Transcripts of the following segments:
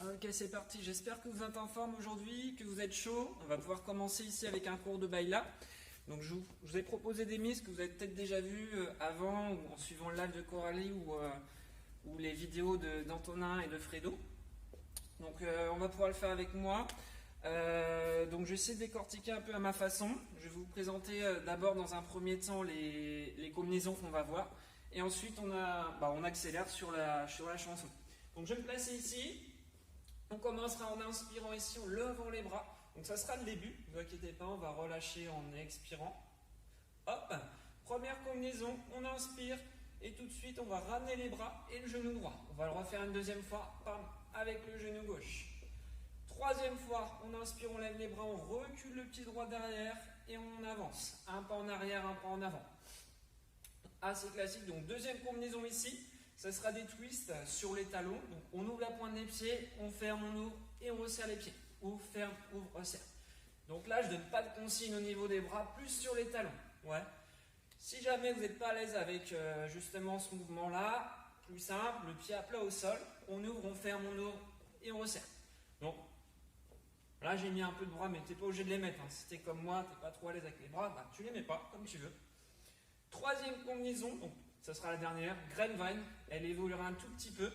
Ok, c'est parti. J'espère que vous êtes en forme aujourd'hui, que vous êtes chaud. On va pouvoir commencer ici avec un cours de Baila. Donc je vous ai proposé des mises que vous avez peut-être déjà vues avant ou en suivant le live de Coralie ou les vidéos d'Antonin et de Fredo. Donc on va pouvoir le faire avec moi. Donc je vais essayer de décortiquer un peu à ma façon. Je vais vous présenter d'abord dans un premier temps les combinaisons qu'on va voir. Et ensuite on accélère sur la chanson. Donc je vais me placer ici. On commencera en inspirant ici, en levant les bras. Donc ça sera le début, ne vous inquiétez pas, on va relâcher en expirant. Hop, première combinaison, on inspire et tout de suite on va ramener les bras et le genou droit. On va le refaire une deuxième fois, pam, avec le genou gauche. Troisième fois, on inspire, on lève les bras, on recule le pied droit derrière et on avance. Un pas en arrière, un pas en avant. Assez classique, donc deuxième combinaison ici. Ce sera des twists sur les talons. Donc on ouvre la pointe des pieds, on ferme, on ouvre et on resserre les pieds. Ouvre, ferme, ouvre, resserre. Donc là, je ne donne pas de consigne au niveau des bras, plus sur les talons. Ouais. Si jamais vous n'êtes pas à l'aise avec justement ce mouvement-là, plus simple, le pied à plat au sol, on ouvre, on ferme, on ouvre et on resserre. Donc là, j'ai mis un peu de bras, mais tu n'es pas obligé de les mettre. Hein. Si tu es comme moi, tu n'es pas trop à l'aise avec les bras, bah, tu ne les mets pas, comme tu veux. Troisième combinaison, donc ça sera la dernière, Grapevine, elle évoluera un tout petit peu.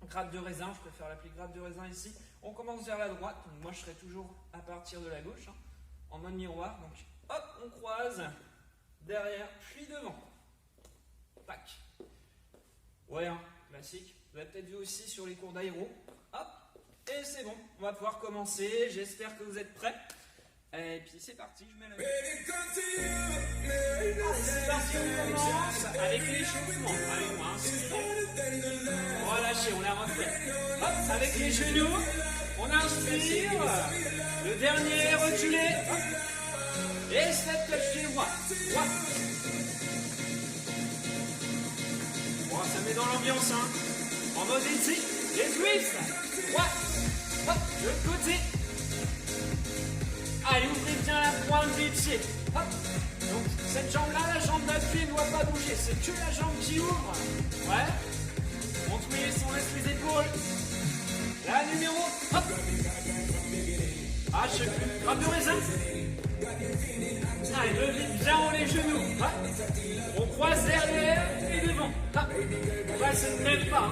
Grappe de raisin, je préfère l'appeler grappe de raisin ici. On commence vers la droite, donc moi je serai toujours à partir de la gauche, hein, en mode miroir. Donc hop, on croise, derrière, puis devant. Tac. Ouais, hein, classique. Vous avez peut-être vu aussi sur les cours d'aéro. Hop, et c'est bon, on va pouvoir commencer. J'espère que vous êtes prêts. Et puis c'est parti, je mets la c'est parti, on commence avec l'échauffement. Allez, on inspire. Relâchez, on la refait. Hop, avec les genoux, on inspire. Le dernier reculé. Et step touch pied droit. Droit. Bon, ça met dans l'ambiance, hein. En mode ici, les twists. Droit. Hop, de l'autre côté. Allez, ouvrez bien la pointe des pieds. Hop. Donc, cette jambe-là, la jambe d'appui ne doit pas bouger. C'est que la jambe qui ouvre. Ouais. On twist, on laisse les épaules. La numéro. Hop. Ah, je sais plus. Grappe de raisin. Allez, levez bien haut les genoux. Hop. On croise derrière et devant. Hop. On va se mettre pas.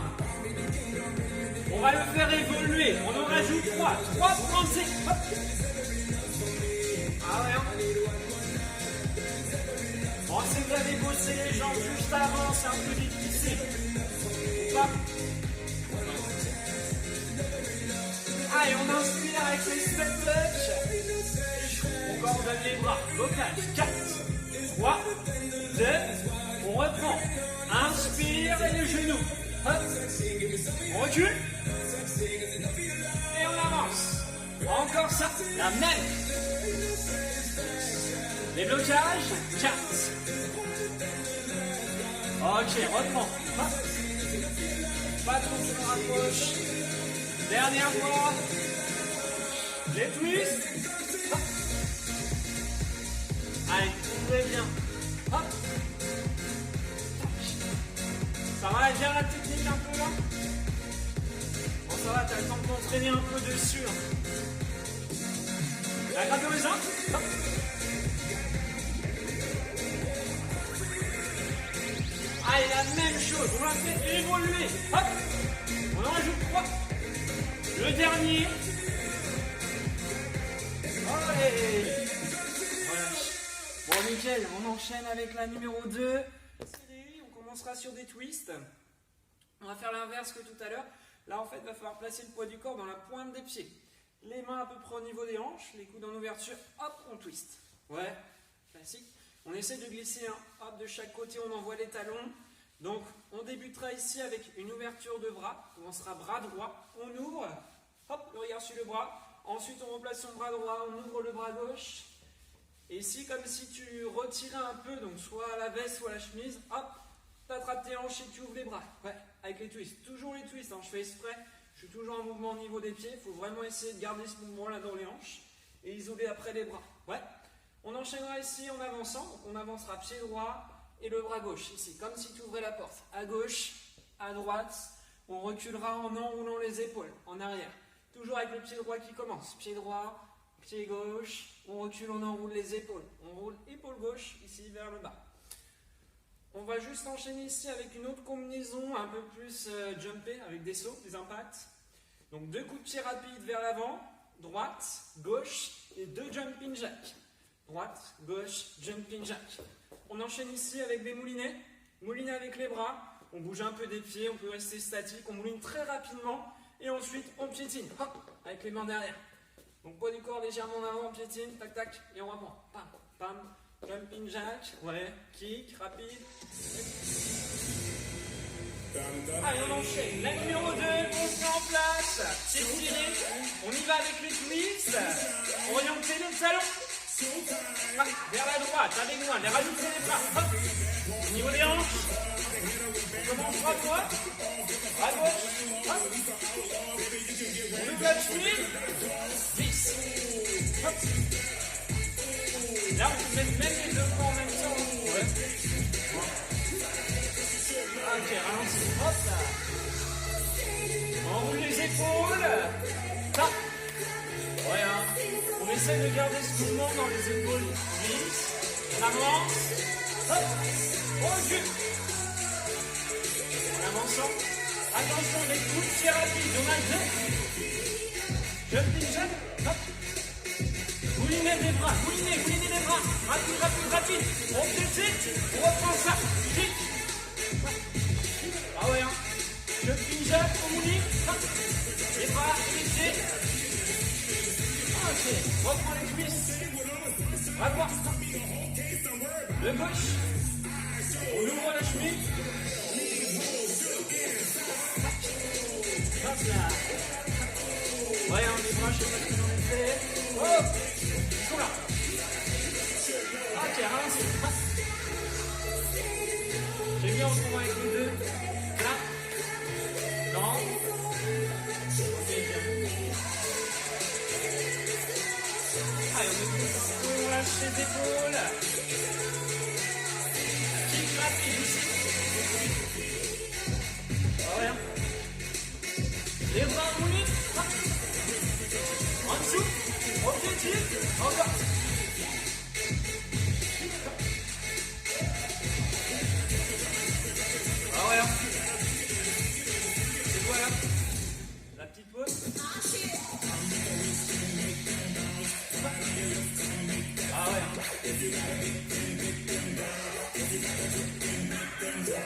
On va le faire évoluer. On en rajoute 3. 3 pensées. Hop. Ah ouais, hein. Bon, si vous avez bossé les jambes juste avant, c'est un peu difficile. Ou pas. Allez, on inspire avec les step touch. On coordonne les bras. Blocage. 4, 3, 2. On reprend. Inspire et les genoux. Hop. On recule. Et on avance. Encore ça. La même. Les blocages, 4. Ok, reprends. Hop. Pas trop se rapproche. Dernière fois. Les twists. Hop. Allez, ouvrez bien. Hop. Ça va bien la technique un peu là? Bon, ça va, t'as le temps de t'entraîner un peu dessus. La grappe de raisin. Hop. Allez, la même chose, on va faire évoluer. Hop, on en rajoute 3. Le dernier. Allez. Voilà. Bon, nickel, on enchaîne avec la numéro 2. On commencera sur des twists. On va faire l'inverse que tout à l'heure. Là, en fait, il va falloir placer le poids du corps dans la pointe des pieds. Les mains à peu près au niveau des hanches, les coudes en ouverture. Hop, on twist. Ouais, classique. On essaie de glisser un hop de chaque côté, on envoie les talons. Donc on débutera ici avec une ouverture de bras. On sera bras droit, on ouvre, hop, le regard sur le bras. Ensuite on replace son bras droit, on ouvre le bras gauche. Et ici comme si tu retirais un peu, donc soit à la veste, soit à la chemise, hop, tu attrapes tes hanches et tu ouvres les bras. Ouais, avec les twists. Toujours les twists, hein, je fais exprès. Je suis toujours en mouvement au niveau des pieds. Il faut vraiment essayer de garder ce mouvement-là dans les hanches. Et isoler après les bras. Ouais. On enchaînera ici en avançant, donc on avancera pied droit et le bras gauche, ici, comme si tu ouvrais la porte, à gauche, à droite, On reculera en enroulant les épaules, en arrière. Toujours avec le pied droit qui commence. Pied droit, pied gauche. On recule, on enroule les épaules. On roule épaule gauche, ici vers le bas. On va juste enchaîner ici avec une autre combinaison un peu plus jumpée, avec des sauts, des impacts. Donc 2 coups de pied rapides vers l'avant, droite, gauche et 2 jumping jacks. Droite, gauche, jumping jack. On enchaîne ici avec des moulinets. Moulinet avec les bras. On bouge un peu des pieds, on peut rester statique. On mouline très rapidement. Et ensuite, on piétine. Hop, avec les mains derrière. Donc poids du corps légèrement en avant, on piétine. Tac, tac. Et on reprend. Pam, pam. Jumping jack. Ouais. Kick, rapide. Allez, on enchaîne. La numéro 2, on se met en place. C'est tiré. On y va avec les twists. Orienter les talons. Hop, vers la droite, avec moi, les rajouter les bras. Hop. Au niveau des hanches. On commence bras droit. Bras gauche. Hop. On ouvre la chemise. 10. Hop. Là, on peut mettre même les 2 bras en même temps. Ouais. Ok, ralentis. Hop là. On roule les épaules. Tac. Ouais, hein. On essaie de garder ce mouvement dans les épaules. 10. On avance. Hop. On recule. En avançant. Attention, les coups de pied rapides. On a 2. Jumping jack. Hop. Moulinez des bras. Moulinez les bras. Rapide, rapide, rapide. On piétine. On reprend ça. Kick. Ah ouais, hein. Jumping jack. On mouline. Hop. Les bras, les pieds. Ok. Reprends les cuisses. Bras droit. Le gauche. On ouvre la chemise. Hop là. Ouais, on les bras, je sais pas ce que j'en ai fait. Hop. Ils sont là. Ok, ralentis. J'ai mis en combat avec les 2. Là. Non. Ok, bien. Allez, on lâche les épaules. Kick rapide ici. Oh, rien. Les bras roulés. En dessous. On piétine. Encore. Ah ouais. C'est quoi là? La petite pause. Ah ouais.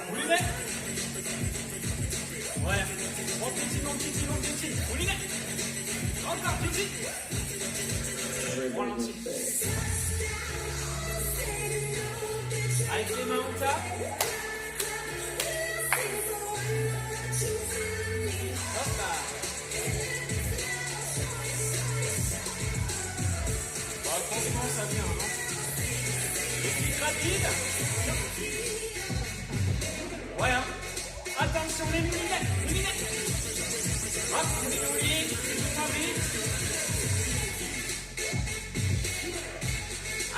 Moulinet. Ouais. On piétine, on piétine, on piétine. Moulinet. Encore piétine. On ralentit. Avec les mains on tape. Hop là. Bon, franchement ça vient, non? Les clics rapides. Ouais, hein. Attention les moulinets. Moulinets. Hop, on est mouliné. Tout vite.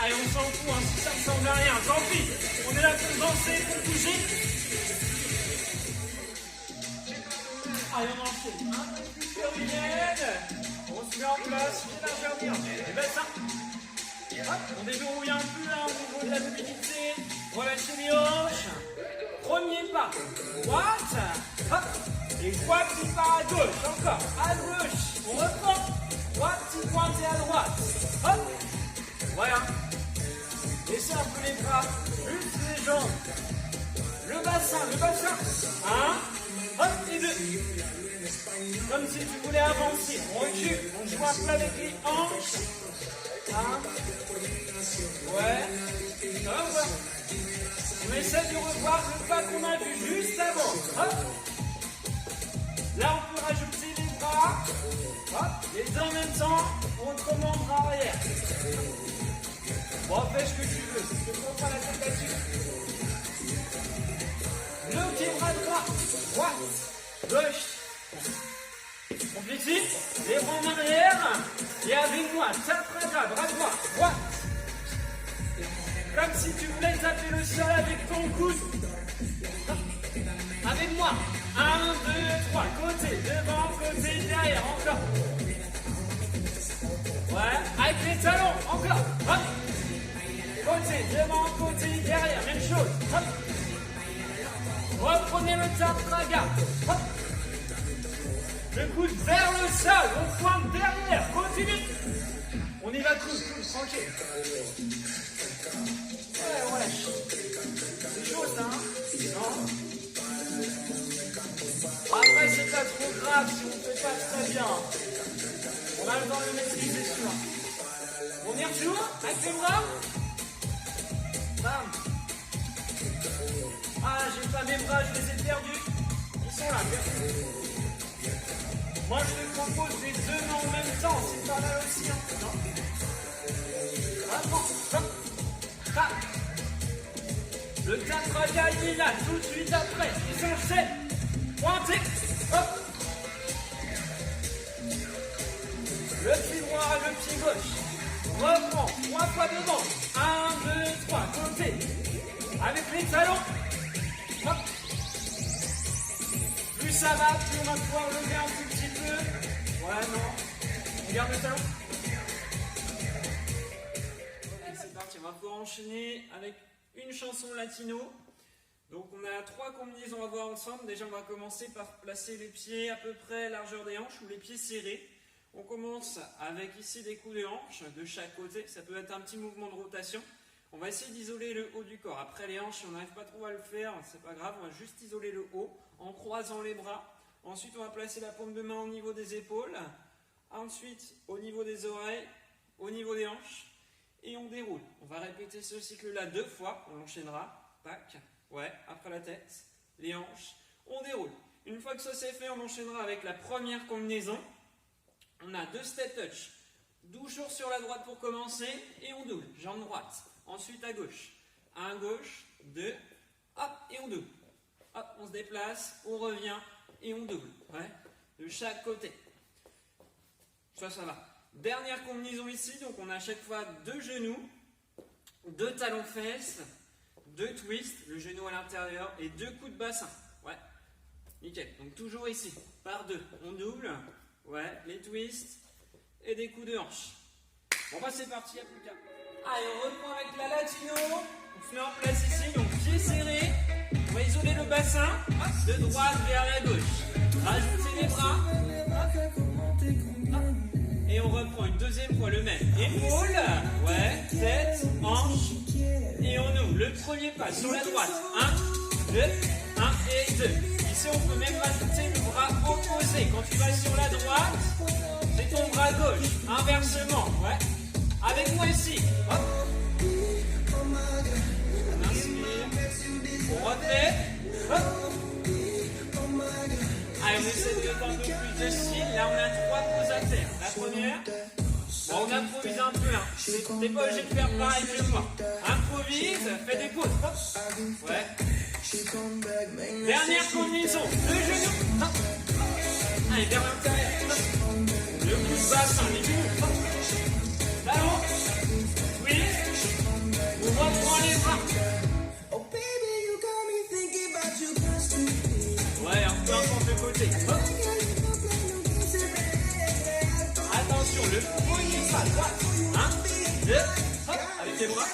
Allez, on s'en fout, hein, si ça ne ressemble à rien, tant pis. On est là pour danser, pour bouger. Allez, on enchaîne. Un peu plus périenne. On se met en place, bien intervenir. Et ben ça. Hop, on déverrouille un peu là, au niveau de la mobilité. Relâchez les hanches. Premier pas. Droite. Hop. Et droite qui part à gauche. Encore. À gauche. On reprend. Droite qui pointe et à droite. Hop. Voilà. Laissez un peu les bras, juste les jambes. Le bassin. 1, hop, et 2. Comme si tu voulais avancer. On recule, on joue un peu avec les hanches. 1. Ouais. Ça va ou pas? On essaie de revoir le pas qu'on a vu juste avant. Hop. Là, on peut rajouter les bras. Hop. Les deux en même temps. On recommande bras arrière. Bon, fais ce que tu veux. Je ne prends pas la tête là-dessus. Le pied bras droit. Droite. Gauche. On piétine. Les bras en arrière. Et avec moi, tape bras droit. Droite. Comme si tu voulais taper le sol avec ton coude. Avec moi. 1, 2, 3. encore. Ouais, avec les talons, encore. Hop. Côté, devant, côté, derrière, même chose. Hop. Reprenez le tartraga. Hop. Le coude vers le sol, on pointe derrière, continue. On y va coude, tranquille. Ouais, on lâche. C'est chaud ça, hein? Non? Après, c'est pas trop grave si on ne fait pas très bien. On a le temps de le maîtriser, c'est sûr. On y retourne avec les bras. Bam. Ah, j'ai pas mes bras, je les ai perdus. Ils sont là, perdus. Moi, je te propose les deux mains en même temps. C'est pas mal aussi, hein. Non? Attends, hop. Ah. Le tatraga, il est là, tout de suite après. Ils s'enchaînent. Pointez. Hop. Le pied droit, le pied gauche. Reprends. 3 fois devant. 1, 2, 3. Côté. Avec les talons. Hop. Plus ça va, plus on va pouvoir lever un tout petit peu. Ouais, non. On garde le talon. Allez, c'est parti. On va pouvoir enchaîner avec une chanson latino. Donc on a 3 combinaisons à voir ensemble. Déjà on va commencer par placer les pieds à peu près largeur des hanches ou les pieds serrés. On commence avec ici des coups de hanche de chaque côté. Ça peut être un petit mouvement de rotation. On va essayer d'isoler le haut du corps. Après les hanches, si on n'arrive pas trop à le faire, c'est pas grave. On va juste isoler le haut en croisant les bras. Ensuite on va placer la paume de main au niveau des épaules. Ensuite au niveau des oreilles, au niveau des hanches. Et on déroule. On va répéter ce cycle-là 2 fois. On enchaînera. Tac. Ouais, après la tête, les hanches, on déroule. Une fois que ça c'est fait, on enchaînera avec la première combinaison. On a 2 step touch. Toujours sur la droite pour commencer et on double. Jambe droite. Ensuite à gauche. 1 gauche, 2, hop, et on double. Hop, on se déplace, on revient et on double. Ouais, de chaque côté. Ça va. Dernière combinaison ici, donc on a à chaque fois 2 genoux, 2 talons fesses, 2 twists, le genou à l'intérieur et 2 coups de bassin. Ouais, nickel. Donc toujours ici, par 2, on double. Ouais, les twists et des coups de hanche. Bon bah c'est parti, à plus qu'à. Allez, on reprend avec la latino. On se met en place ici, donc pieds serrés. On va isoler le bassin de droite vers la gauche. Rajoutez les bras. Et on reprend une deuxième fois le même. Épaule, ouais, tête, hanche. Et on ouvre le premier pas sur la droite. 1, 2, 1 et 2. Ici, on peut même rajouter le bras opposé. Quand tu vas sur la droite, c'est ton bras gauche. Inversement, ouais. Avec moi ici. Hop. On inspire. On retenait. Hop. Allez, on essaie de mettre un peu plus de style. Là, on a 3 pauses à faire. La première. Bon, on improvise un peu, hein. T'es pas obligé de faire pareil que moi. Improvise, fais des pauses. Hop. Ouais. Dernière combinaison. Le genou. Hop. Allez, vers l'intérieur. Le coup de bassin, les genoux. Hop. Talon. Oui. On reprend les bras. Ouais, un peu importe le côté. Hop. Attention, le premier pas, droite. 1, 2, hop, avec les bras.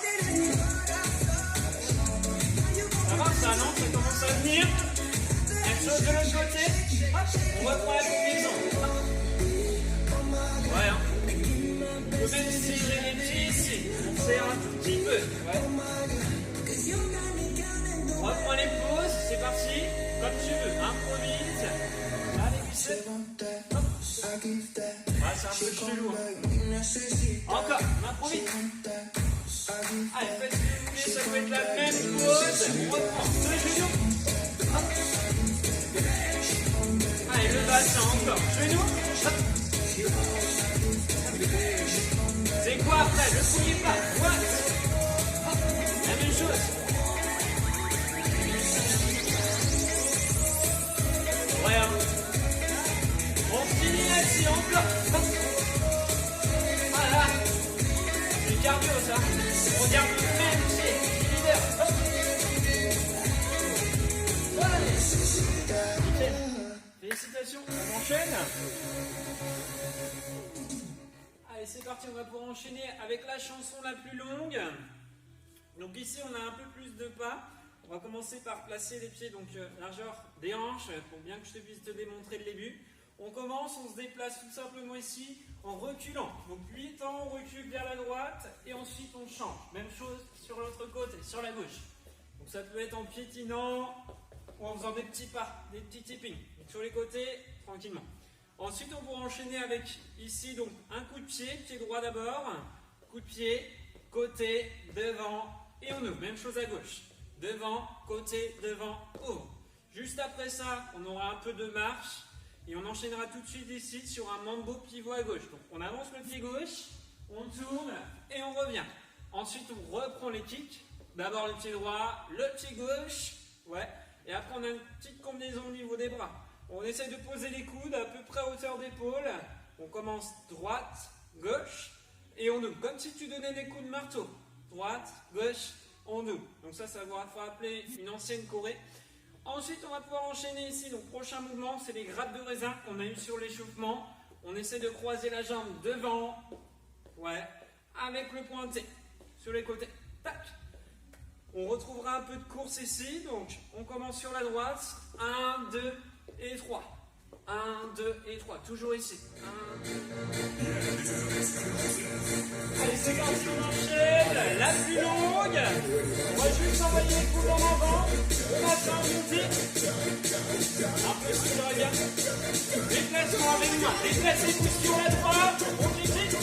Ça va, ça, non? Ça commence à venir. Même chose de l'autre côté. Hop, on reprend la combinaison. Ouais, hein. On peut même tirer les pieds ici. On serre un tout petit peu. Ouais. On reprend les pauses, c'est parti. Comme tu veux, improvise. Allez, biceps. Hop. Ouais, c'est un peu chelou. Hein. Encore, on improvise. Allez, faites ce que vous voulez, ça peut être la même pause. On reprend 2 genoux. Hop. Allez, le bassin encore. Genoux. Hop. C'est quoi après? Le premier pas. Droite. Hop. La même chose. Ouais, hein. On finit là-dessus encore. Hop. Voilà. C'est du cardio ça. On garde le même pied. Leader. Hop. Allez. Nickel. Félicitations. On enchaîne. c'est parti, on va pouvoir enchaîner avec la chanson la plus longue. Donc ici, on a un peu plus de pas. On va commencer par placer les pieds, donc largeur des hanches, pour bien que je puisse te démontrer le début. On commence, on se déplace tout simplement ici en reculant. Donc 8 ans, on recule vers la droite et ensuite on change. Même chose sur l'autre côté, sur la gauche. Donc ça peut être en piétinant ou en faisant des petits pas, des petits tippings. Donc sur les côtés, tranquillement. Ensuite, on pourra enchaîner avec ici donc un coup de pied droit d'abord, coup de pied, côté, devant et on ouvre. Même chose à gauche. Devant, côté, devant, ouvre. Juste après ça, on aura un peu de marche et on enchaînera tout de suite ici sur un mambo pivot à gauche. Donc on avance le pied gauche, on tourne et on revient. Ensuite, on reprend les kicks. D'abord le pied droit, le pied gauche, ouais. Et après, on a une petite combinaison au niveau des bras. On essaie de poser les coudes à peu près à hauteur d'épaule. On commence droite, gauche et on ouvre. Comme si tu donnais des coups de marteau. Droite, gauche, on ouvre. Donc ça va vous rappeler une ancienne Corée. Ensuite, on va pouvoir enchaîner ici. Donc prochain mouvement, c'est les grattes de raisin qu'on a eu sur l'échauffement. On essaie de croiser la jambe devant, ouais, avec le pointé sur les côtés. Tac. On retrouvera un peu de course ici. Donc on commence sur la droite. 1, 2 et 3. 1, 2 et 3. Toujours ici. 1, 2. Allez, c'est parti, on enchaîne. La plus longue. On va juste envoyer les coudes en avant. On va faire un monter. Un peu si j'aurais bien. Déplacement avec moi. Déplacez-vous sur la droite. On critique.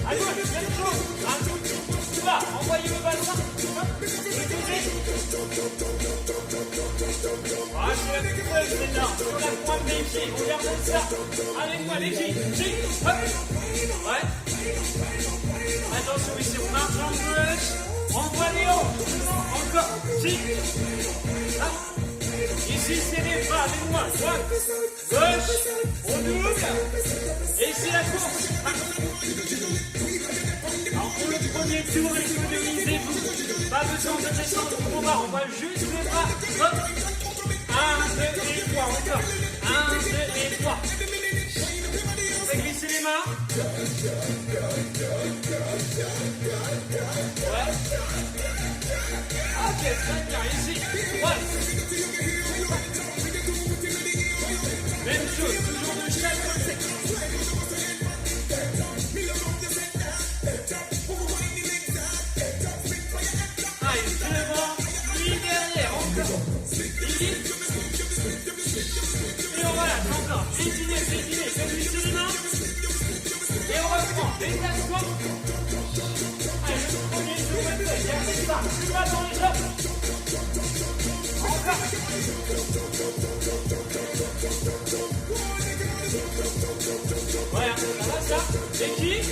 À gauche, même chose. Un tout petit peu plus bas. Envoyez le bassin. De côté. Ah, c'est la plus grosse, c'est là. Sur la pointe des pieds. Regardez ça. Avec moi, les pieds. Hop. Ouais. Attention ici, on marche en gauche. Envoie les hauts. Encore. Ici, c'est les bras. Avec moi. Droite. Gauche. On ouvre. Et c'est la course. Alors pour le premier tour, économisez-vous. Pas besoin de descendre au combat. On voit juste les bras. Hop. 1, 2 et 3. Encore. 1, 2 et 3. On fait glisser les mains. Ouais. Ok, très bien. Ici. Ouais. Même chose. Toujours de chaque côté. Allez, devant. Puis derrière. Encore. Ici. Et on relâche encore. Étirez, faites glisser les mains. Et on reprend. Déplacement. Allez, le premier tour est fait. Gardez ça. Plus bas dans les jambes. Encore. Voilà, ça va ça. Les kicks.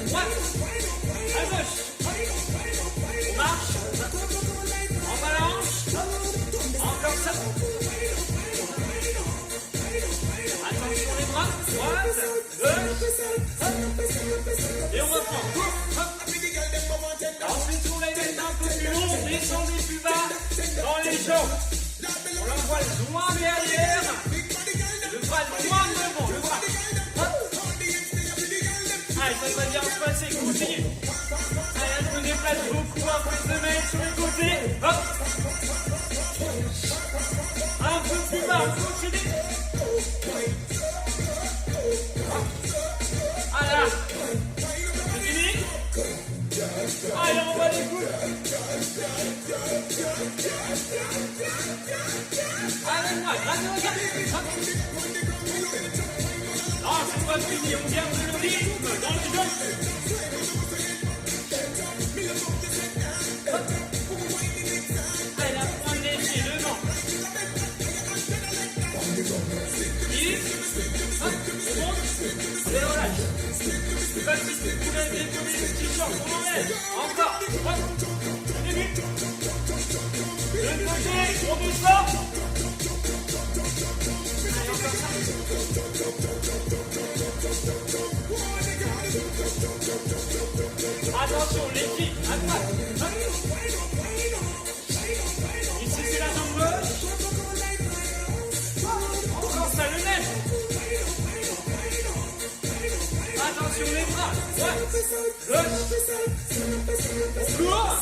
Droite. À gauche. On marche. On balance. Encore ça. Attention les bras. Droite. Gauche. Et on reprend. Ensuite, on les met un peu plus long. Descendez plus bas dans les jambes. On l'envoie loin derrière. Le bras loin devant. Le bras. Allez, ça va bien se passer. Continue. Allez, je me déplace beaucoup. Un peu de mettre sur les côtés. Hop. Un peu plus bas. On continue. Voilà. C'est fini. Allez, on va les coudes. Avec moi, regarde. Non, c'est pas fini, on garde le rythme dans les jambes. Allez, la pointe des pieds devant. On monte, et on lâche. C'est pas si vous voulez décoller le petit short, on enlève. Encore, hop, début. Le côté, on descend. Allez, encore ça. Attention, l'équipe, à droite. Ici, c'est la jambe gauche. Encore ça, le lève. Attention, les bras. Ouais. Cours.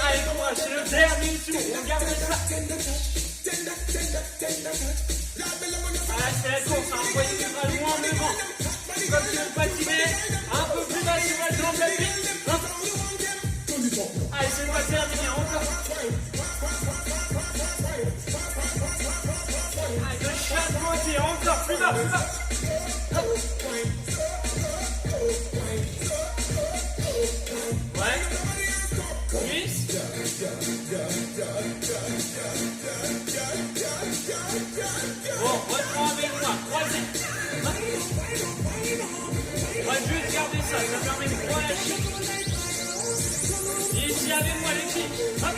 Allez, courage, c'est le dernier tour. On garde ça. Allez, c'est la course. Envoyez les bras loin en devant. Comme tu veux patiner. Un peu plus bas sur la jambe d'appui. Allez, c'est pas terminé. Encore. Allez, de chaque côté. Encore plus bas, plus bas. Ouais. Oui. Bon, reprends avec moi. Croisez. On va juste garder ça. Ça permet de relâcher. Et ici avec moi les filles. Hop.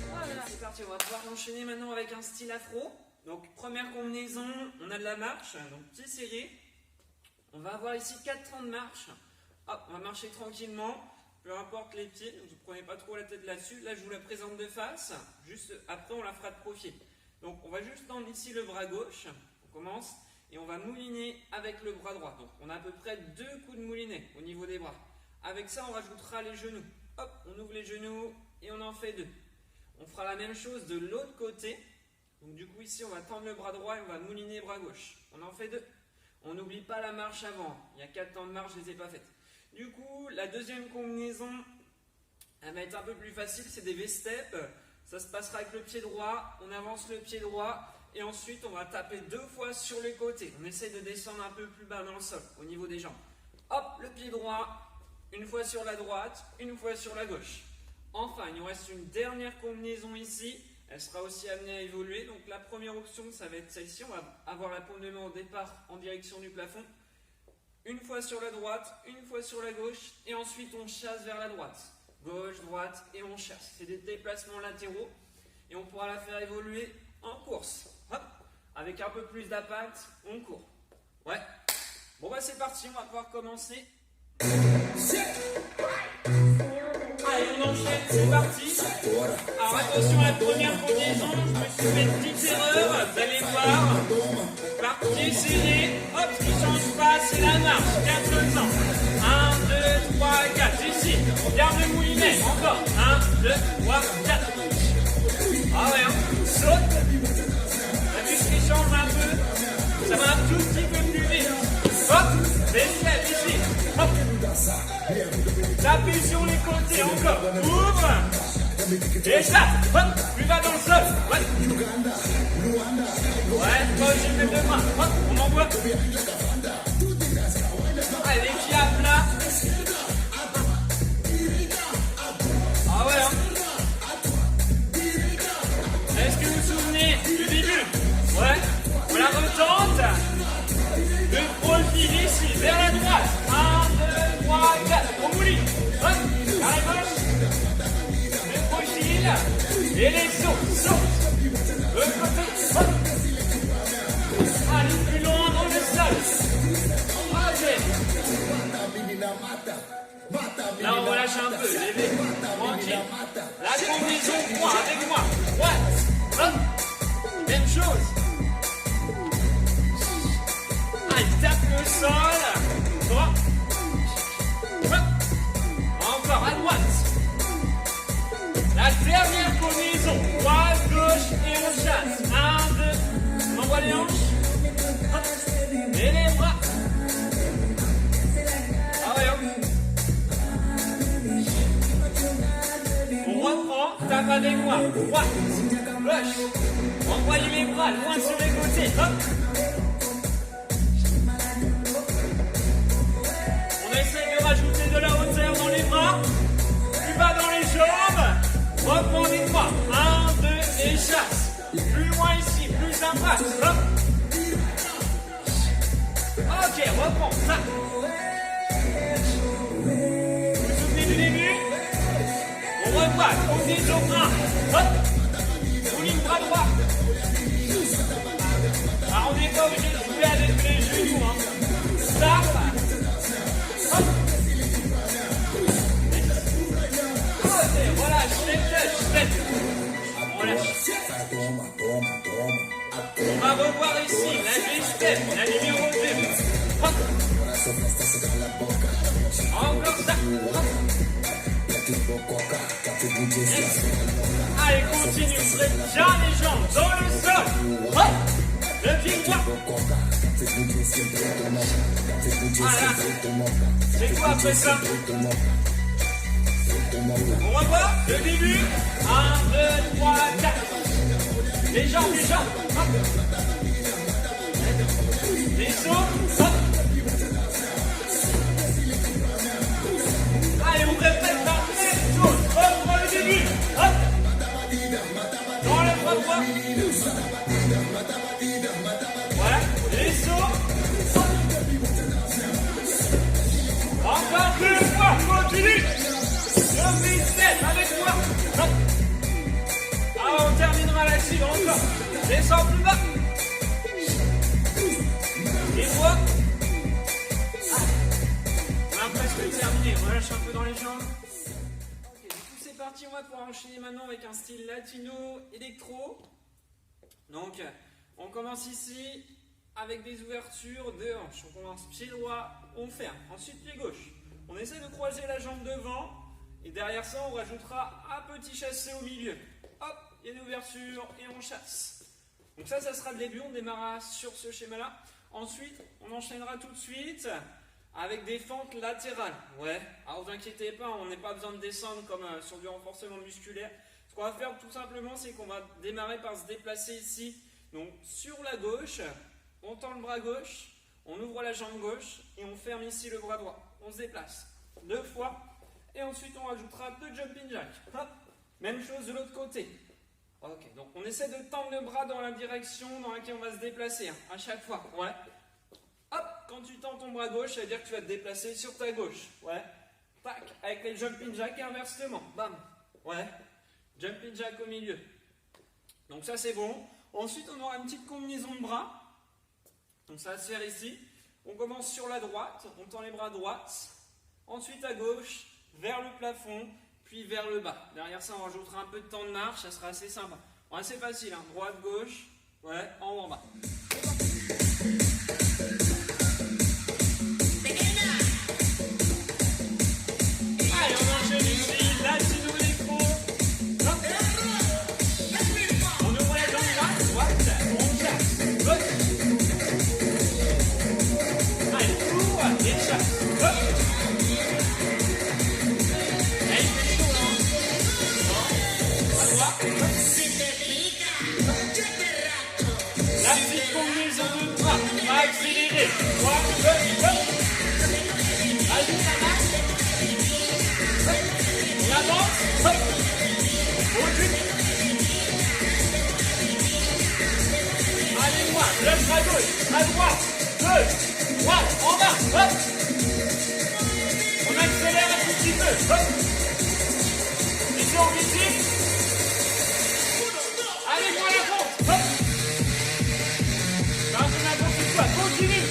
Voilà, c'est parti. On va pouvoir enchaîner maintenant avec un style afro. Donc première combinaison, on a de la marche, donc pied serré. On va avoir ici 4 temps de marche. Hop, on va marcher tranquillement, peu importe les pieds, donc vous ne prenez pas trop la tête là-dessus. Là je vous la présente de face, juste après on la fera de profil. Donc on va juste tendre ici le bras gauche, on commence, et on va mouliner avec le bras droit. Donc on a à peu près 2 coups de moulinet au niveau des bras. Avec ça on rajoutera les genoux. Hop, on ouvre les genoux et on en fait 2. On fera la même chose de l'autre côté. Donc du coup ici on va tendre le bras droit et on va mouliner le bras gauche. On en fait 2. On n'oublie pas la marche avant. Il y a 4 temps de marche, je ne les ai pas faites. Du coup la deuxième combinaison, elle va être un peu plus facile, c'est des V-steps. Ça se passera avec le pied droit, on avance le pied droit et ensuite on va taper 2 fois sur les côtés. On essaie de descendre un peu plus bas dans le sol, au niveau des jambes. Hop, le pied droit, une fois sur la droite, une fois sur la gauche. Enfin, il nous reste une dernière combinaison ici. Elle sera aussi amenée à évoluer. Donc la première option, ça va être celle-ci. On va avoir la paume de main au départ en direction du plafond. Une fois sur la droite, une fois sur la gauche. Et ensuite, on chasse vers la droite. Gauche, droite et on chasse. C'est des déplacements latéraux. Et on pourra la faire évoluer en course. Hop, avec un peu plus d'impact, on court. Ouais. Bon bah c'est parti, on va pouvoir commencer. Allez, on enchaîne, c'est parti. Alors attention à la première combinaison, je me suis fait une petite erreur, vous allez voir. Par pied serré, hop, ce qui ne change pas, c'est la marche. 4 temps. 1, 2, 3, 4. Ici, on garde le moulinet. Encore. 1, 2, 3, 4. Ah ouais, hein. Saute. La vue qui change un peu. Ça va un tout petit peu plus vite. Hop, baisse-la, ici. Hop. Tapez sur les côtés, encore. Ouvre. Et ça. Hop. Plus bas dans le sol. Ouais. Ouais, pas obligé de mettre de main. Hop, on envoie. Allez, les pieds à plat. Ah ouais, hein. Est-ce que vous vous souvenez du début? Ouais. On la retente. Le profil ici, vers la droite. 1, 2, 3, 4. On mouline. Hop, à la gauche. Le profil. Et les sauts. Sauts. Le côté. Hop. Allez, plus loin dans le sol. Ok. Là, on relâche un peu. Levez. Tranquille. La combinaison 3 avec moi. Droite. Hop. Même chose. Allez, tape le sol. Droit. Hop. Encore à droite. La dernière combinaison. Droite, gauche et on chasse. 1, 2. On envoie les hanches. Hop. Et les bras. Ah ouais, hop. On reprend. Tape avec moi. Droite. Gauche. Envoyez les bras loin sur les côtés. Hop. On essaie de rajouter de la hauteur dans les bras. Plus bas dans les jambes. Reprends les bras. 1, 2 et chasse. Plus loin ici. Plus d'impact. Hop. Ok, reprends. Ça. Vous vous souvenez du début? On repart. Combinaison 1. Hop. Mouline bras droit. Alors on n'est pas obligé de jouer avec les genoux. Hein. Ça. Hop. Ok, relâche. Lève. Relâche. va revoir ici la G-step, la numéro 2. Hop. Encore ça. Hop. Allez, continue, vous faites bien les jambes dans le sol. Hop. Le pied droit. Voilà. C'est quoi après ça? On revoit le début. 1, 2, 3, 4. Les jambes, les jambes. Hop. Les sauts. Hop. Allez, on répète la même chose. Hop, dans le début. Hop. Dans le bras droit. Voilà. Les sauts. Hop. Encore 2 fois. Continue. Jumping step avec moi. Hop. Ah, on terminera là-dessus. Encore. Descends plus bas. Et moi. On a presque terminé. On relâche un peu dans les jambes. Ok, du coup c'est parti. On va pouvoir enchaîner maintenant avec un style latino électro. Donc, on commence ici avec des ouvertures de hanches. On commence pied droit, on ferme. Ensuite pied gauche. On essaie de croiser la jambe devant. Et derrière ça, on rajoutera un petit chassé au milieu. Hop, il y a une ouverture et on chasse. Donc ça sera le début. On démarrera sur ce schéma-là. Ensuite, on enchaînera tout de suite avec des fentes latérales. Ouais, alors vous inquiétez pas, on n'a pas besoin de descendre comme sur du renforcement musculaire. Ce qu'on va faire tout simplement, c'est qu'on va démarrer par se déplacer ici. Donc sur la gauche, on tend le bras gauche, on ouvre la jambe gauche et on ferme ici le bras droit. On se déplace 2 fois. Et ensuite, on rajoutera 2 jumping jacks. Hop. Même chose de l'autre côté. Ok, donc on essaie de tendre le bras dans la direction dans laquelle on va se déplacer. À chaque fois. Ouais. Hop, quand tu tends ton bras gauche, ça veut dire que tu vas te déplacer sur ta gauche. Ouais. Tac, avec les jumping jacks et inversement. Bam. Ouais. Jumping jack au milieu. Donc ça, c'est bon. Ensuite, on aura une petite combinaison de bras. Donc ça va se faire ici. On commence sur la droite. On tend les bras à droite. Ensuite, à gauche. Vers le plafond, puis vers le bas. Derrière ça, on rajoutera un peu de temps de marche, ça sera assez sympa. Bon, assez facile, hein. Droite, gauche, ouais, en haut, en bas. Allez, on enchaîne ici, latino électro. Hop. On ouvre la jambe droite, on chasse, gauche. Allez, ouvre et chasse, hop. La petite combinaison de bras, on va accélérer. 3, 2, 1. Allez, ça marche. On avance. Hop. On jute. Allez, moi, lève à gauche, à droite, 2, 3, en bas. Hop. On accélère un tout petit peu. Hop. Et sur ici. Allez, moi la pompe. Hop. Continue.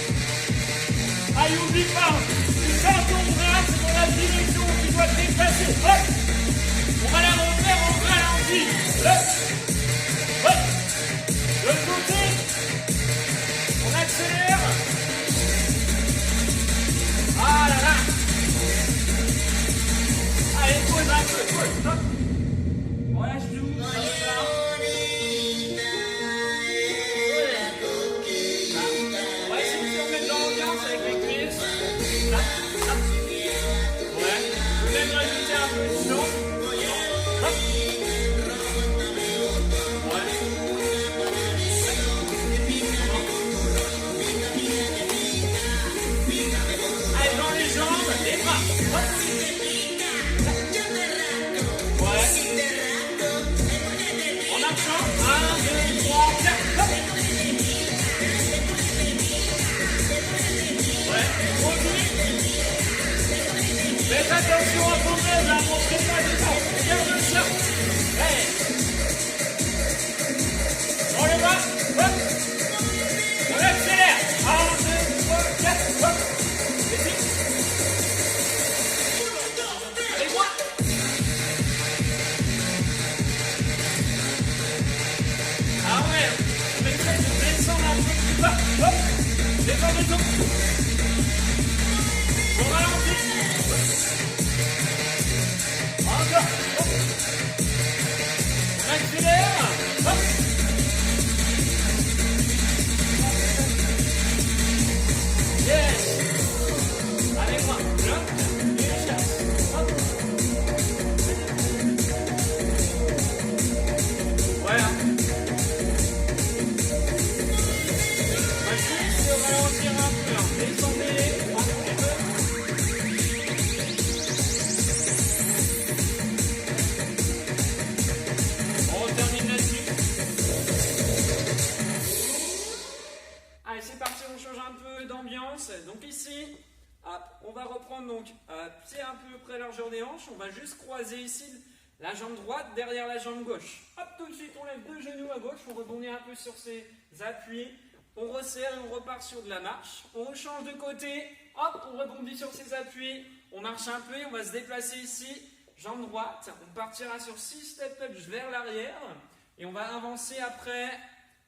Allez, oublie pas. Tu tends ton bras, c'est dans la direction où tu dois te déplacer. Hop. On va la refaire en ralenti. Hop. Hop. De l'autre côté. On accélère. Ah là là. Allez, pose un peu. Pose. Hop. On lâche tout. On va essayer de se remettre dans l'ambiance avec les cuisses. Là, là. Ouais. Vous pouvez même rajouter un peu de chaud. Hop. Ouais. Allez, dans les jambes, les bras. Hop. Ouais. En marchant. 1, 2, 3, 4. Hop. Ouais, continue. Faites attention à vous-même, ne montrez pas des temps. Regarde ça. Hop, on va reprendre donc pied un peu près largeur des hanches. On va juste croiser ici la jambe droite derrière la jambe gauche. Hop, tout de suite, on lève deux genoux à gauche. On rebondit un peu sur ses appuis. On resserre et on repart sur de la marche. On change de côté. Hop, on rebondit sur ses appuis. On marche un peu et on va se déplacer ici. Jambe droite. On partira sur 6 step touch vers l'arrière. Et on va avancer après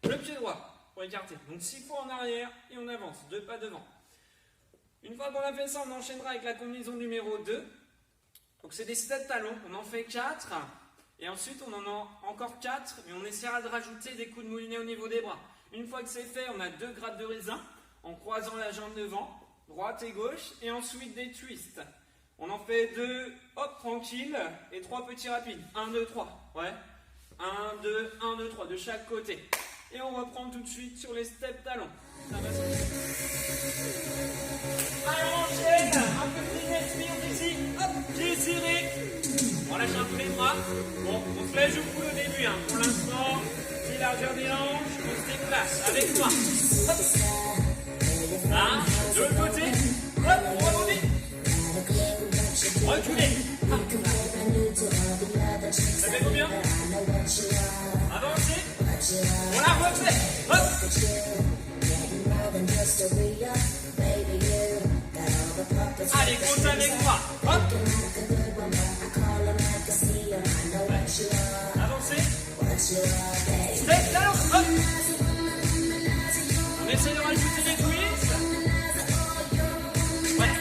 le pied droit pour écarter. Donc 6 fois en arrière et on avance. 2 pas devant. Une fois qu'on a fait ça, on enchaînera avec la combinaison numéro 2. Donc c'est des steps talons. On en fait 4. Et ensuite, on en a encore 4. Mais on essaiera de rajouter des coups de moulinet au niveau des bras. Une fois que c'est fait, on a 2 grattes de raisin en croisant la jambe devant, droite et gauche, et ensuite des twists. On en fait 2, hop, tranquille, et 3 petits rapides. 1, 2, 3. Ouais. 1, 2, 1, 2, 3 de chaque côté. Et on reprend tout de suite sur les steps talons. Ça va sortir. Allez, on enchaîne. Un peu de respire ici. Hop, pied serré. On lâche un peu les bras. Bon, on se lève au cou au début. Hein. Pour l'instant, pied largeur des hanches, on se déplace avec moi. Hop. Là, de l'autre côté. Hop, on rebondit. Reculez. Ça fait combien? Avancez. On la refait. Hop. Allez, compte avec moi. Hop. Avancez. Step talon. Hop. On essaie de rajouter des twists. Ouais.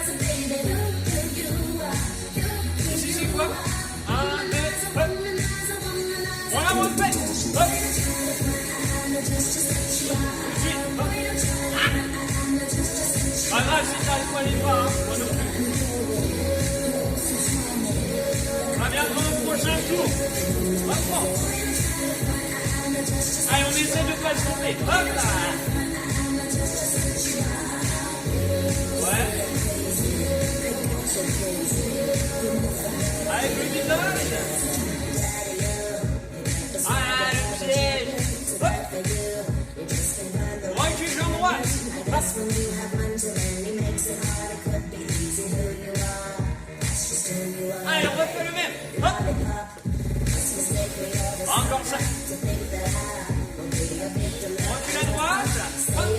Ici, c'est quoi? 1, 2, hop. On la refait. Hop. Pas grave si t'arrives pas les bras, hein. Moi non plus. On reviendra au prochain tour. Hop. Allez, on essaie de pas se tomber. Hop là. Ouais. Avec le visage. Ah, le piège. Hop. Recule jambe droite. Hop. Allez, on refait le même. Hop. Encore ça. On recule à droite. Hop.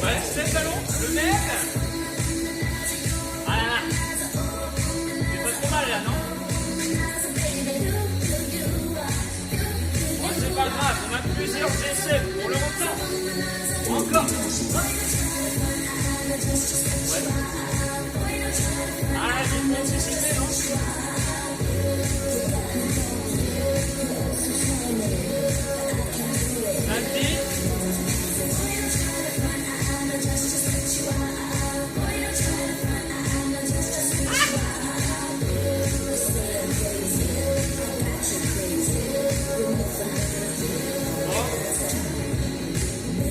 Ouais, c'est le talon. Le même. Ah là là. C'est pas trop mal là, non? Oh, c'est pas grave. On a plusieurs essais. On le retente. Encore. Hop. Ouais. Ah, j'ai pas anticipé, non? Ça te dit?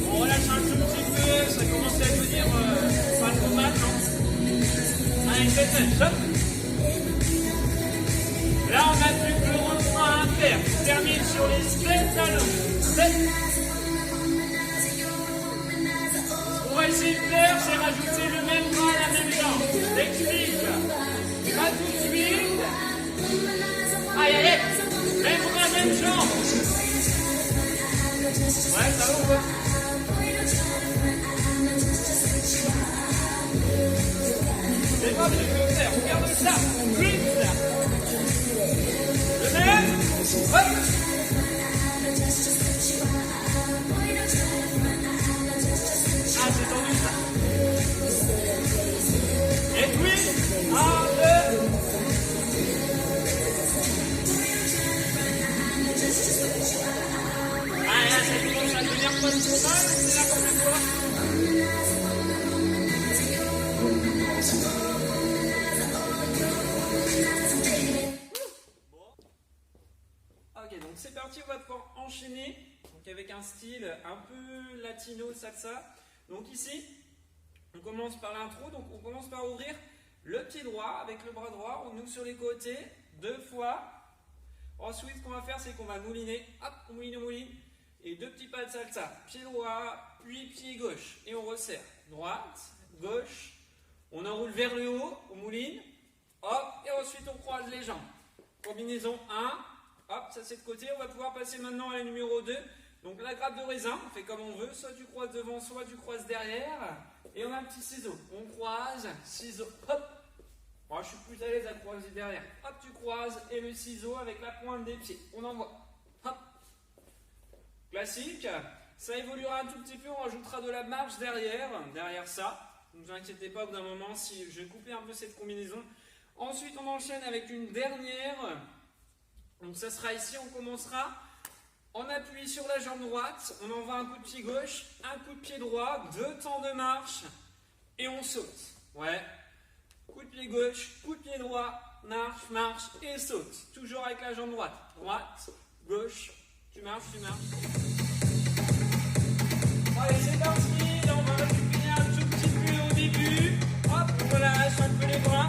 On relâche un tout petit peu, ça commence à devenir pas trop mal, non? Allez, faites-le, hop. Là, on n'a plus que le refrain à faire. On termine sur les steps talons. Step. Ce qu'on va essayer de faire, c'est rajouter le même bras à la même jambe. J'explique. Pas tout de suite. Allez, allez. Même bras, même jambe. Ouais, ça va ou pas? C'est pas ce que je veux faire. Regarde ça. Vite. Le même. Hop. Ah, c'est tendu ça. Et puis, 1, 2. Allez, là, ça commence à devenir pas trop mal. C'est la première fois. Ok, donc c'est parti, on va pouvoir enchaîner donc avec un style un peu latino, salsa. Donc ici, on commence par l'intro, donc on commence par ouvrir le pied droit avec le bras droit, on ouvre sur les côtés, 2 fois. Ensuite, ce qu'on va faire, c'est qu'on va mouliner, hop, on mouline, Et 2 petits pas de salsa. Pied droit, puis pied gauche. Et on resserre. Droite, gauche. On enroule vers le haut, on mouline. Hop, et ensuite on croise les jambes. Combinaison 1. Hop, ça c'est de côté. On va pouvoir passer maintenant à la numéro 2. Donc la grappe de raisin, on fait comme on veut. Soit tu croises devant, soit tu croises derrière. Et on a un petit ciseau. On croise, ciseau, hop. Moi, je suis plus à l'aise à croiser derrière. Hop, tu croises et le ciseau avec la pointe des pieds. On envoie. Hop. Classique. Ça évoluera un tout petit peu. On rajoutera de la marche derrière ça. Ne vous inquiétez pas, au bout d'un moment, si je vais couper un peu cette combinaison. Ensuite, on enchaîne avec une dernière. Donc, ça sera ici. On commencera. On appuie sur la jambe droite. On envoie un coup de pied gauche, un coup de pied droit. 2 temps de marche. Et on saute. Ouais. Coup de pied gauche, coup de pied droit, marche, marche et saute. Toujours avec la jambe droite. Droite, gauche, tu marches, tu marches. Allez, c'est parti. Là, on va récupérer un tout petit peu au début. Hop, on relâche un peu les bras.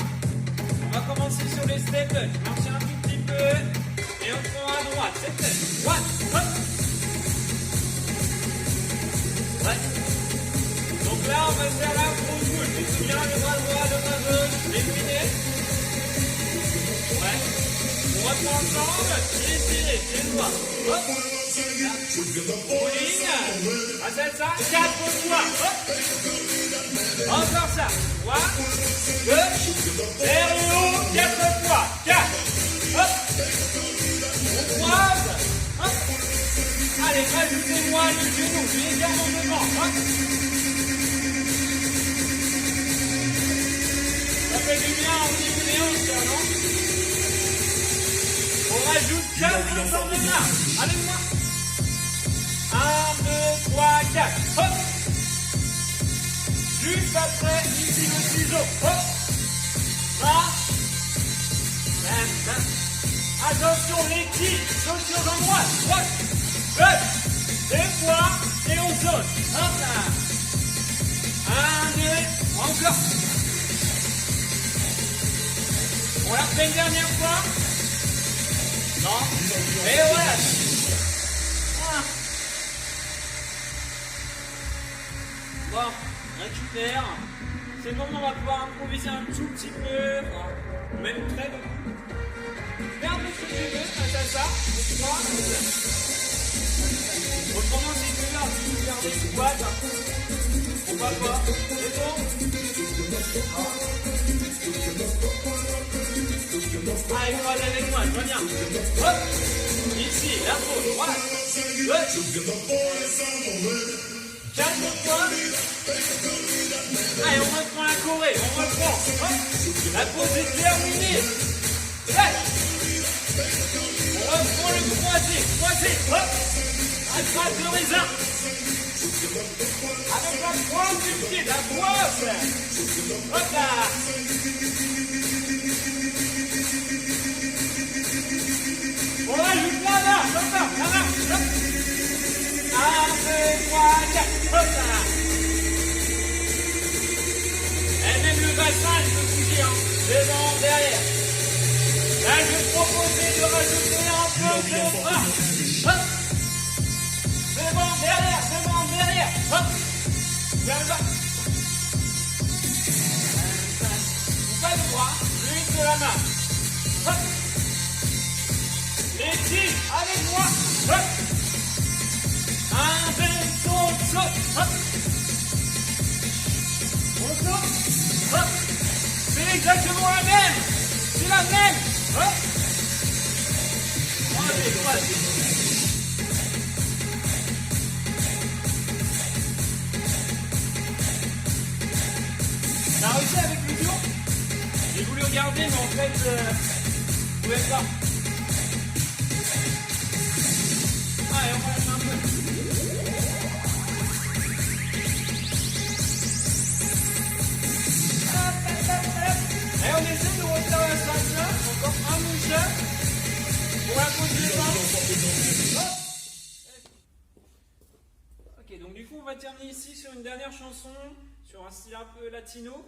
On va commencer sur les steps. Marcher un tout petit peu. Et on prend à droite. Step, droite, hop. Ouais. Donc là, on va faire la grosse boule. Tu te souviens, le bras droit, le bras gauche, les pieds. Ouais. On reprend ensemble. Pieds tirés, pieds droits. Hop. Bowling. À salsa. 4 fois. Hop. Encore ça. Droite. Gauche. Vers le haut. 4 fois. 4. Hop. On croise. Hop. Allez, rajoutez-moi le genou. Légèrement devant. Hop. Ça fait du bien au niveau des hanches, ça, non? On rajoute 4 temps de marche. Allez, moi. 1, 2, 3, 4. Hop. Juste après, ici le ciseau. Hop. Marche. Bam, bam. Attention, les pieds. Saute sur jambe droite. Droite. Gauche. 2 fois. Et on saute. Hop là. 1, 2. Encore. On la refait une dernière fois. Non. Et voilà. Ah. Bon, récupère. C'est bon, on va pouvoir improviser un tout petit peu. Même très beaucoup. Ferme ce que tu veux, face à ça. Autrement, si tu veux, si tu gardes les squats, pourquoi pas. C'est bon. Allez, croise avec moi, je reviens. Hop. Ici, la pose, droite. Gauche. 4 fois. Allez, on reprend la Corée, on reprend. Hop. La pose est terminée. Allez. On reprend le croisé. Hop. La grappe de raisin. Avec la pointe du pied, la droite. Hop là. On rajoute la marche, encore, la marche, hop. 1, 2, 3, 4, hop là. Et même le bassin, il peut bouger, hein. Devant, derrière. Là, je vais te proposer de rajouter un peu de marche. Hop. Devant, derrière, hop. Vers le bas. Pas de bras, juste de la marche. Hop. Les pieds, avec moi, hop. 1, 2, saute, hop. On saute, hop. C'est exactement la même. C'est la même, hop. Allez, vas-y. T'as réussi avec le duo? J'ai voulu regarder, mais en fait, je pouvais pas. Allez, on relâche un peu. Et on essaie de refaire la salsa. Encore un mouvement. Pour la pause du vent. Ok, donc du coup, on va terminer ici sur une dernière chanson, sur un style un peu latino.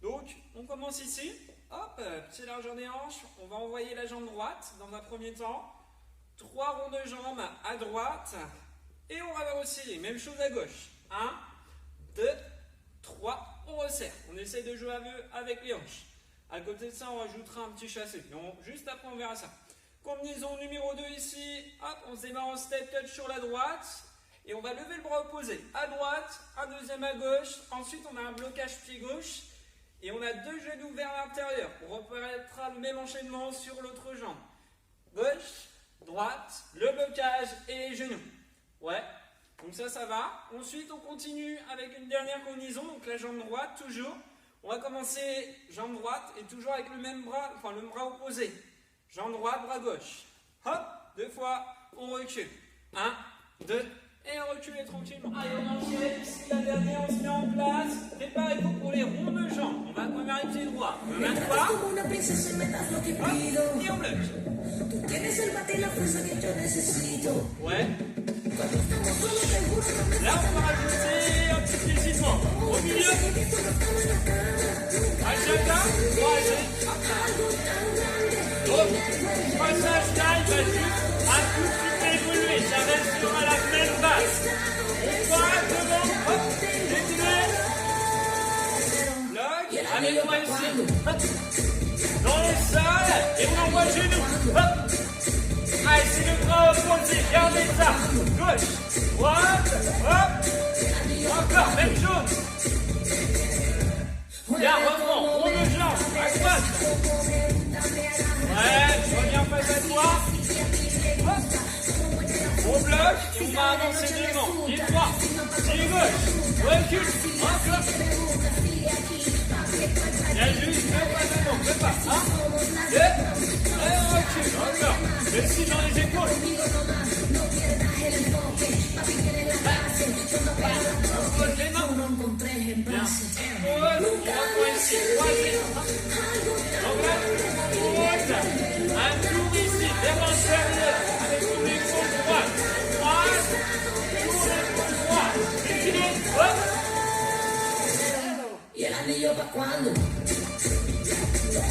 Donc, on commence ici. Hop, petite largeur des hanches. On va envoyer la jambe droite dans un premier temps. 3 ronds de jambes à droite Et on va voir aussi les mêmes choses à gauche. 1, 2, 3, on resserre. On essaie de jouer avec les hanches. À côté de ça, on rajoutera un petit chassé. Juste après, on verra ça. Combinaison numéro 2 ici. Hop, on se démarre en step touch sur la droite. Et on va lever le bras opposé. À droite, un deuxième à gauche. Ensuite, on a un blocage pied gauche. Et on a 2 genoux vers l'intérieur. On reprendra le même enchaînement sur l'autre jambe. Gauche, droite, le blocage et les genoux. Ouais, donc ça va. Ensuite, on continue avec une dernière combinaison. Donc la jambe droite, toujours. On va commencer jambe droite et toujours avec le même bras, enfin le bras opposé. Jambe droite, bras gauche. Hop, 2 fois, on recule. 1, 2, et on recule tranquillement. Allez, on enchaîne. Ici, la dernière, on se met en place. Préparez-vous pour les ronds de jambes. On va commencer pied droit. Main droite. Hop, et on bloque. Ouais. Là, on va rajouter un petit étirement. Au milieu. À chacun. Passage taille va juste un tout petit peu évoluer. Ça reste sur la même base. On va devant. Hop. Détourner. Bloc. Avec-moi ici. Dans les salles. Et on envoie genou. Hop. Allez, c'est le bras opposé, gardez ça. Gauche, droite, hop. Encore, même chose. Bien, reprends, rond de jambe, à droite. Ouais, je reviens face à toi. Hop. On bloque et on va avancer devant. Pied droit, pied gauche, recule, encore. Il y a juste 2 pas devant, 2 pas. 1, 2, et on recule, encore. Le style dans les épaules. Pose les mains. Bien. Pose. On reprend ici. Croisé. Donc là, pose. Un tour ici. Vers l'intérieur. Avec une épaule droite. Droite. Tour l'épaule droite. Équilibre. Hop.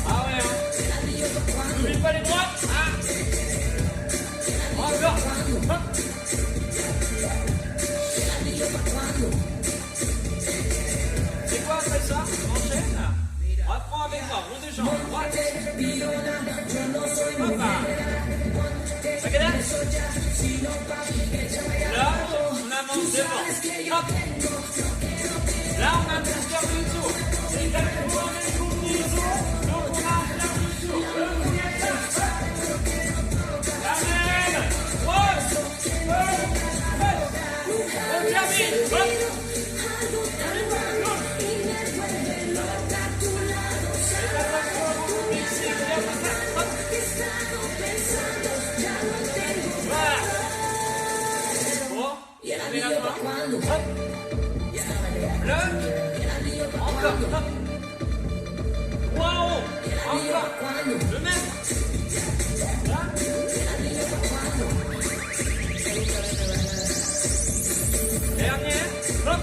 Ah ouais, hein. N'oublie pas les droites. Encore. Hop. C'est quoi après ça? On enchaîne. On reprend avec moi. Rond de jambe. Droite. Hop. Regarde. Là, on avance devant. Hop. Là, on a un petit quart de tour. C'est exactement la même combinaison. Donc, on a un quart de tour. La même. Droite. On termine. Hop. Encore. Wow. Encore. Le même. Là. Dernière. Hop.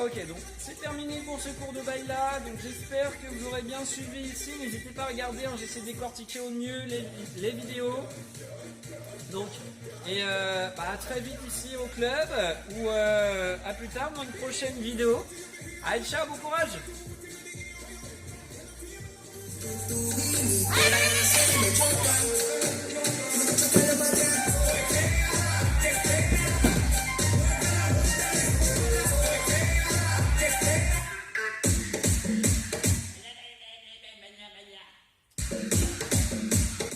Ok, donc c'est terminé pour ce cours de baila. Donc j'espère que vous aurez bien suivi ici. N'hésitez pas à regarder, hein, j'essaie de décortiquer au mieux les vidéos. Donc, et à très vite ici au club ou à plus tard dans une prochaine vidéo. Allez, ciao, bon courage!